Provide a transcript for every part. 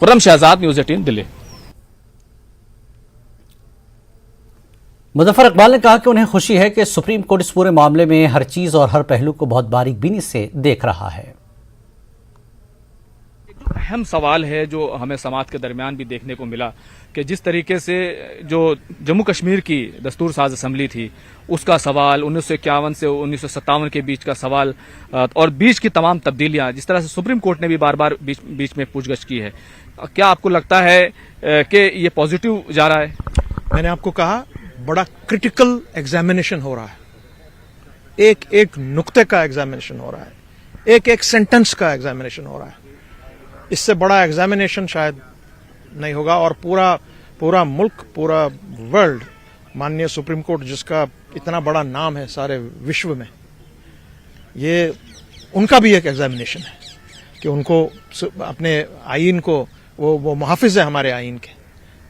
Khurram Shahzad, news 18 Delhi. Muzaffar Iqbal ने कहा कि उन्हें खुशी है कि सुप्रीम कोर्ट इस पूरे मामले में हर चीज और हर पहलू को बहुत बारीकबीनी से देख रहा है। अहम सवाल है जो हमें समाज के दरमियान भी देखने को मिला कि जिस तरीके से जो जम्मू कश्मीर की दस्तूर साज असम्बली थी उसका सवाल 1951 से 1957 के बीच का सवाल और बीच की तमाम तब्दीलियां, जिस तरह से सुप्रीम कोर्ट ने भी बार बार बीच में पूछगछ की है, क्या आपको लगता है कि ये पॉजिटिव जा रहा है? मैंने आपको कहा बड़ा क्रिटिकल एग्जामिनेशन हो रहा है, एक एक नुक्ते का एग्जामिनेशन हो रहा है, एक एक सेंटेंस का एग्जामिनेशन हो रहा है। इससे बड़ा एग्जामिनेशन शायद नहीं होगा और पूरा मुल्क, पूरा वर्ल्ड माननीय सुप्रीम कोर्ट जिसका इतना बड़ा नाम है सारे विश्व में, ये उनका भी एक एग्जामिनेशन है कि उनको अपने आईन को वो मुहाफिज है हमारे आईन के।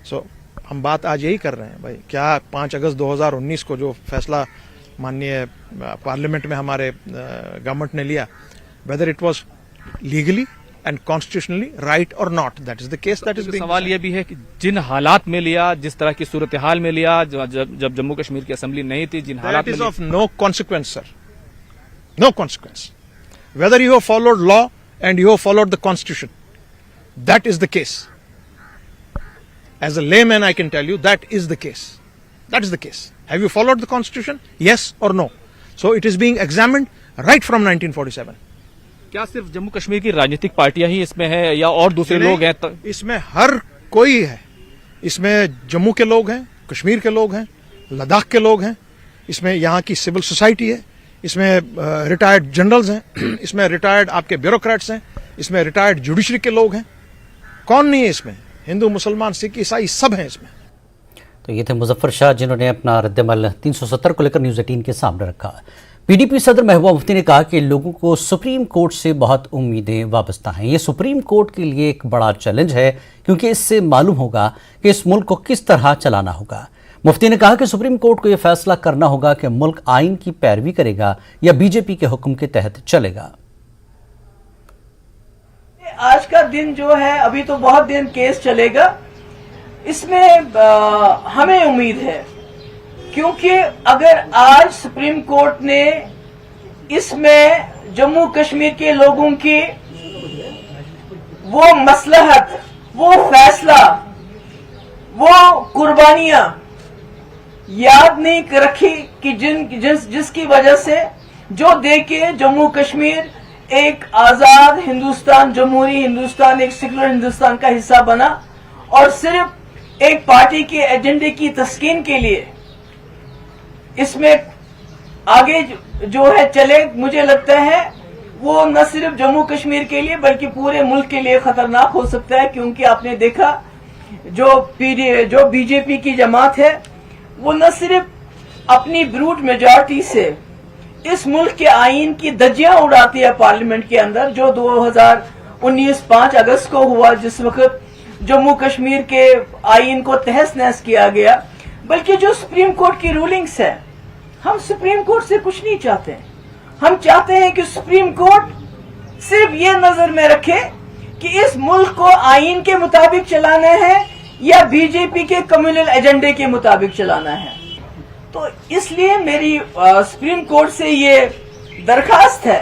सो हम बात आज यही कर रहे हैं भाई, क्या 5 अगस्त 2019 को जो फैसला माननीय पार्लियामेंट में हमारे गवर्नमेंट ने लिया, whether it was legally and constitutionally right और not, that is the case that is. सवाल यह भी है कि जिन हालात में लिया, जिस तरह की सूरत हाल में लिया, जब जम्मू कश्मीर की असेंबली नहीं थी, जिन हालात में, of no consequence sir, no consequence, whether you have followed law and you have followed the constitution, that is the case. As a layman, I can tell you that is the case. That is the case. Have you followed the Constitution? Yes or no? So it is being examined right from 1947. क्या सिर्फ जम्मू कश्मीर की राजनीतिक पार्टियां ही इसमें है या और दूसरे लोग हैं? इसमें हर कोई है। इसमें जम्मू के लोग हैं, कश्मीर के लोग हैं, लद्दाख के लोग हैं, इसमें यहाँ की सिविल सोसाइटी है, इसमें रिटायर्ड जनरल्स हैं, इसमें रिटायर्ड आपके ब्यूरोक्रेट्स हैं, इसमें रिटायर्ड जुडिशरी के लोग हैं। कौन नहीं है इसमें? हिंदू, मुसलमान, सिख, ईसाई सब हैं इसमें। तो ये थे मुजफ्फर शाह जिन्होंने अपना रद्दमल 370 को लेकर न्यूज़ 18 के सामने रखा। पीडीपी सदर महबूबा मुफ्ती ने कहा कि लोगों को सुप्रीम कोर्ट से बहुत उम्मीदें वाबस्ता हैं। ये सुप्रीम कोर्ट के लिए एक बड़ा चैलेंज है क्योंकि इससे मालूम होगा कि इस मुल्क को किस तरह चलाना होगा। मुफ्ती ने कहा कि सुप्रीम कोर्ट को यह फैसला करना होगा कि मुल्क आइन की पैरवी करेगा या बीजेपी के हुक्म के तहत चलेगा। आज का दिन जो है, अभी तो बहुत दिन केस चलेगा, इसमें हमें उम्मीद है क्योंकि अगर आज सुप्रीम कोर्ट ने इसमें जम्मू कश्मीर के लोगों की वो मसलहत, वो फैसला, वो कुर्बानियां याद नहीं रखी कि जिसकी वजह से जो देके जम्मू कश्मीर एक आजाद हिंदुस्तान, जमहूरी हिंदुस्तान, एक सेकुलर हिंदुस्तान का हिस्सा बना और सिर्फ एक पार्टी के एजेंडे की तस्कीन के लिए इसमें आगे जो है चले, मुझे लगता है वो न सिर्फ जम्मू कश्मीर के लिए बल्कि पूरे मुल्क के लिए खतरनाक हो सकता है। क्योंकि आपने देखा जो बीजेपी की जमात है वो न सिर्फ अपनी ब्रूट मेजॉरिटी से इस मुल्क के आईन की धज्जियां उड़ाती है पार्लियामेंट के अंदर, जो 2019 5 अगस्त को हुआ जिस वक्त जम्मू कश्मीर के आईन को तहस नहस किया गया, बल्कि जो सुप्रीम कोर्ट की रूलिंग्स है, हम सुप्रीम कोर्ट से कुछ नहीं चाहते। हम चाहते हैं कि सुप्रीम कोर्ट सिर्फ ये नजर में रखे कि इस मुल्क को आईन के मुताबिक चलाना है या बीजेपी के कम्युनल एजेंडे के मुताबिक चलाना है। तो इसलिए मेरी सुप्रीम कोर्ट से ये दरखास्त है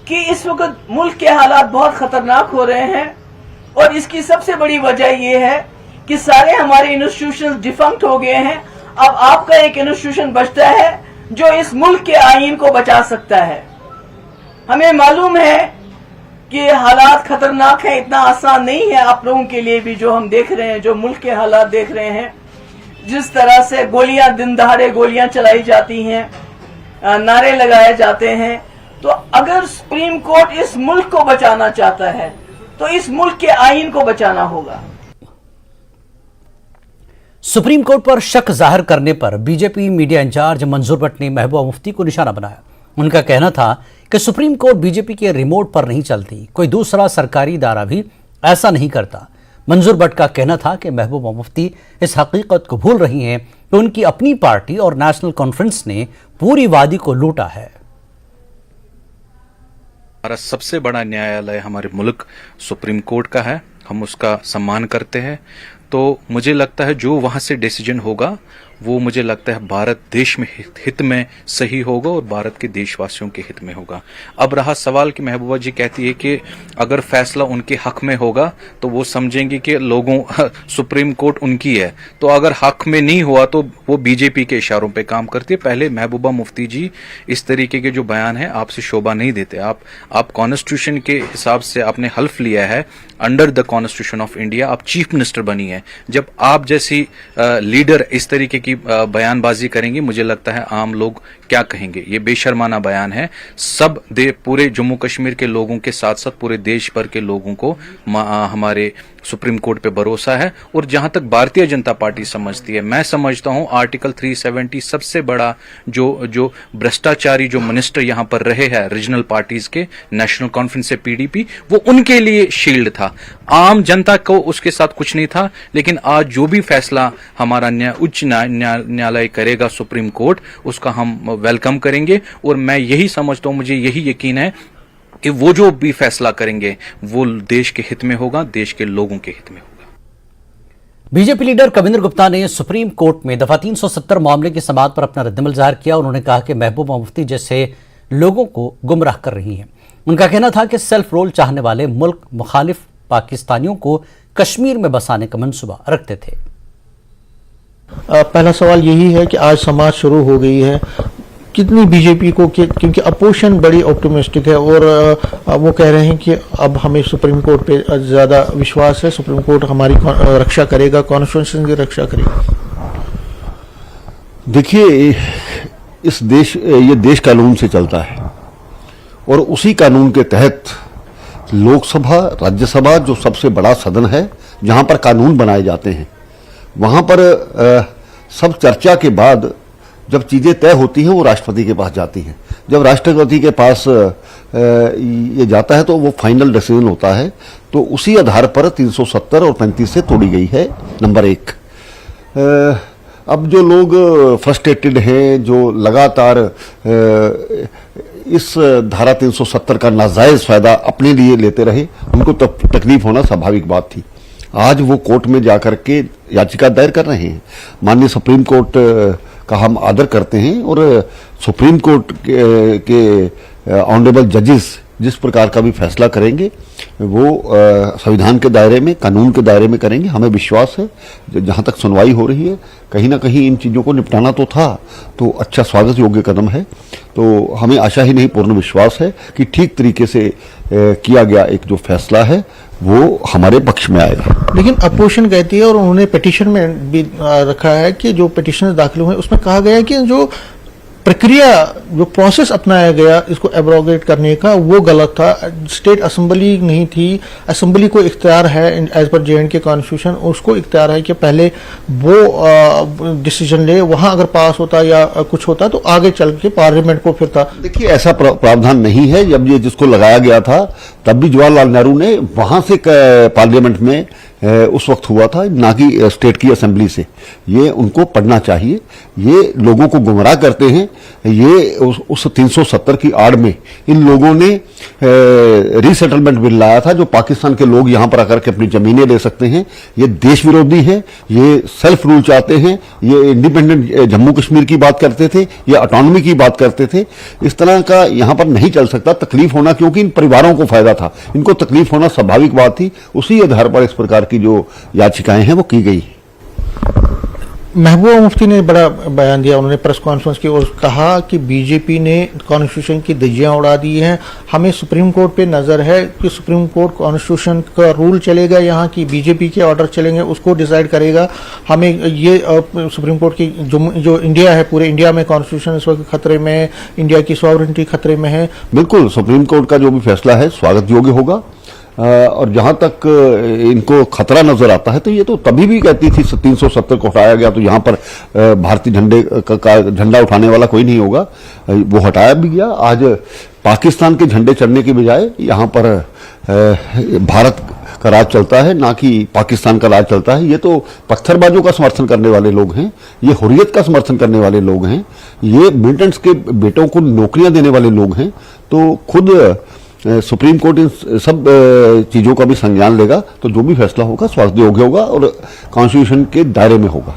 कि इस वक्त मुल्क के हालात बहुत खतरनाक हो रहे हैं और इसकी सबसे बड़ी वजह यह है कि सारे हमारे इंस्टीट्यूशन डिफंक्ट हो गए हैं। अब आपका एक इंस्टीट्यूशन बचता है जो इस मुल्क के आईन को बचा सकता है। हमें मालूम है कि हालात खतरनाक है, इतना आसान नहीं है आप लोगों के लिए भी, जो हम देख रहे हैं, जो मुल्क के हालात देख रहे हैं, जिस तरह से गोलियां, दिन दहाड़े गोलियां चलाई जाती हैं, नारे लगाए जाते हैं। तो अगर सुप्रीम कोर्ट इस मुल्क को बचाना चाहता है तो इस मुल्क के आईन को बचाना होगा। सुप्रीम कोर्ट पर शक जाहिर करने पर बीजेपी मीडिया इंचार्ज मंजूर भट्ट ने महबूबा मुफ्ती को निशाना बनाया। उनका कहना था कि सुप्रीम कोर्ट बीजेपी के रिमोट पर नहीं चलती, कोई दूसरा सरकारी इदारा भी ऐसा नहीं करता। मंजूर भट्ट का कहना था कि महबूबा मुफ्ती इस हकीकत को भूल रही हैं कि उनकी अपनी पार्टी और नेशनल कॉन्फ्रेंस ने पूरी वादी को लूटा है। हमारा सबसे बड़ा न्यायालय हमारे मुल्क सुप्रीम कोर्ट का है। हम उसका सम्मान करते हैं। तो मुझे लगता है जो वहां से डिसीजन होगा वो मुझे लगता है भारत देश में हित में सही होगा और भारत के देशवासियों के हित में होगा। अब रहा सवाल कि महबूबा जी कहती है कि अगर फैसला उनके हक में होगा तो वो समझेंगे कि लोगों सुप्रीम कोर्ट उनकी है, तो अगर हक में नहीं हुआ तो वो बीजेपी के इशारों पे काम करती है। पहले महबूबा मुफ्ती जी इस तरीके के जो बयान है आपसे शोभा नहीं देते। आप कॉन्स्टिट्यूशन के हिसाब से आपने हल्फ लिया है under the constitution of India, आप चीफ मिनिस्टर बनी है। जब आप जैसी लीडर इस तरीके की बयानबाजी करेंगे, मुझे लगता है आम लोग क्या कहेंगे। ये बेशर्माना बयान है। पूरे जम्मू कश्मीर के लोगों के साथ साथ पूरे देश भर के लोगों को हमारे सुप्रीम कोर्ट पे भरोसा है। और जहां तक भारतीय जनता पार्टी समझती है, मैं समझता हूं आर्टिकल 370 सबसे बड़ा जो भ्रष्टाचारी जो मिनिस्टर यहां पर रहे हैं रीजनल पार्टीज के, नेशनल कॉन्फ्रेंस से पीडीपी, वो उनके लिए शील्ड था। आम जनता को उसके साथ कुछ नहीं था। लेकिन आज जो भी फैसला हमारा उच्च न्यायालय करेगा, सुप्रीम कोर्ट, उसका हम वेलकम करेंगे। और मैं यही समझता हूं, मुझे यही यकीन है कि वो जो भी फैसला करेंगे वो देश के हित में होगा, देश के लोगों के हित में होगा। बीजेपी लीडर कविंद्र गुप्ता ने सुप्रीम कोर्ट में दफा 370 मामले की समाअत पर अपना रद्दमल जाहिर किया। उन्होंने कहा कि महबूबा मुफ्ती जैसे लोगों को गुमराह कर रही हैं। उनका कहना था कि सेल्फ रोल चाहने वाले मुल्क मुखालिफ पाकिस्तानियों को कश्मीर में बसाने का मंसूबा रखते थे। पहला सवाल यही है कि आज समाज शुरू हो गई है, कितनी बीजेपी को, क्योंकि अपोजिशन बड़ी ऑप्टिमिस्टिक है और वो कह रहे हैं कि अब हमें सुप्रीम कोर्ट पे ज़्यादा विश्वास है, सुप्रीम कोर्ट हमारी रक्षा करेगा, कॉन्स्टिट्यूशन की रक्षा करेगा। देखिए, ये देश कानून से चलता है और उसी कानून के तहत लोकसभा, राज्यसभा जो सबसे बड़ा सदन है जहां पर कानून बनाए जाते हैं, वहां पर सब चर्चा के बाद जब चीजें तय होती हैं वो राष्ट्रपति के पास जाती हैं। जब राष्ट्रपति के पास ये जाता है तो वो फाइनल डिसीजन होता है। तो उसी आधार पर 370 और 35 से तोड़ी गई है। नंबर 1, अब जो लोग फ्रस्ट्रेटेड हैं, जो लगातार इस धारा 370 का नाजायज फायदा अपने लिए लेते रहे, उनको तकलीफ होना स्वाभाविक बात थी। आज वो कोर्ट में जाकर के याचिका दायर कर रहे हैं। माननीय सुप्रीम कोर्ट का हम आदर करते हैं और सुप्रीम कोर्ट के ऑनरेबल जजेस जिस प्रकार का भी फैसला करेंगे वो संविधान के दायरे में, कानून के दायरे में करेंगे। हमें विश्वास है जहां तक सुनवाई हो रही है, कहीं ना कहीं इन चीजों को निपटाना तो था, तो अच्छा स्वागत योग्य कदम है। तो हमें आशा ही नहीं पूर्ण विश्वास है कि ठीक तरीके से किया गया एक जो फैसला है वो हमारे पक्ष में आएगा। लेकिन अपोजिशन कहती है और उन्होंने पिटीशन में भी रखा है कि जो पिटीशन दाखिल हुए उसमें कहा गया है कि जो प्रक्रिया, जो प्रोसेस अपनाया गया इसको एब्रोगेट करने का, वो गलत था। स्टेट असेंबली नहीं थी, असेंबली को इख्तियार है एज पर J&K कॉन्स्टिट्यूशन, उसको इख्तियार है कि पहले वो डिसीजन ले, वहां अगर पास होता या कुछ होता तो आगे चल के पार्लियामेंट को फिर था। देखिए, ऐसा प्रावधान नहीं है। जब ये जिसको लगाया गया था तब भी जवाहरलाल नेहरू ने वहां से पार्लियामेंट में उस वक्त हुआ था, ना कि स्टेट की असेंबली से। ये उनको पढ़ना चाहिए। ये लोगों को गुमराह करते हैं। ये उस 370 की आड़ में इन लोगों ने रीसेटलमेंट बिल लाया था, जो पाकिस्तान के लोग यहां पर आकर के अपनी जमीनें ले सकते हैं। ये देश विरोधी है, ये सेल्फ रूल चाहते हैं, ये इंडिपेंडेंट जम्मू कश्मीर की बात करते थे, ये ऑटोनॉमी की बात करते थे। इस तरह का यहां पर नहीं चल सकता। तकलीफ होना, क्योंकि इन परिवारों को फायदा था, इनको तकलीफ होना स्वाभाविक बात थी। उसी आधार पर इस प्रकार की जो याचिकाएं हैं वो की गई। महबूबा मुफ्ती ने बड़ा बयान दिया, उन्होंने प्रेस कॉन्फ्रेंस की और कहा कि बीजेपी ने कॉन्स्टिट्यूशन की धज्जियां उड़ा दी हैं। हमें सुप्रीम कोर्ट पे नजर है कि सुप्रीम कोर्ट कॉन्स्टिट्यूशन का रूल चलेगा, यहाँ की बीजेपी के ऑर्डर चलेंगे, उसको डिसाइड करेगा। हमें ये सुप्रीम कोर्ट की जो इंडिया है, पूरे इंडिया में कॉन्स्टिट्यूशन इस वक्त खतरे में है, इंडिया की सॉवरेनिटी खतरे में है। बिल्कुल, सुप्रीम कोर्ट का जो भी फैसला है स्वागत योग्य होगा। और जहां तक इनको खतरा नजर आता है तो ये तो तभी भी कहती थी 370 को हटाया गया तो यहां पर भारतीय झंडे का झंडा उठाने वाला कोई नहीं होगा। वो हटाया भी गया। आज पाकिस्तान के झंडे चढ़ने के बजाय यहां पर भारत का राज चलता है, ना कि पाकिस्तान का राज चलता है। ये तो पत्थरबाजों का समर्थन करने वाले लोग हैं, ये हुर्रियत का समर्थन करने वाले लोग हैं, ये मिलिटेंट्स के बेटों को नौकरियां देने वाले लोग हैं। तो खुद सुप्रीम कोर्ट इन सब चीजों का भी संज्ञान लेगा, तो जो भी फैसला होगा स्वागत योग्य होगा और कॉन्स्टिट्यूशन के दायरे में होगा।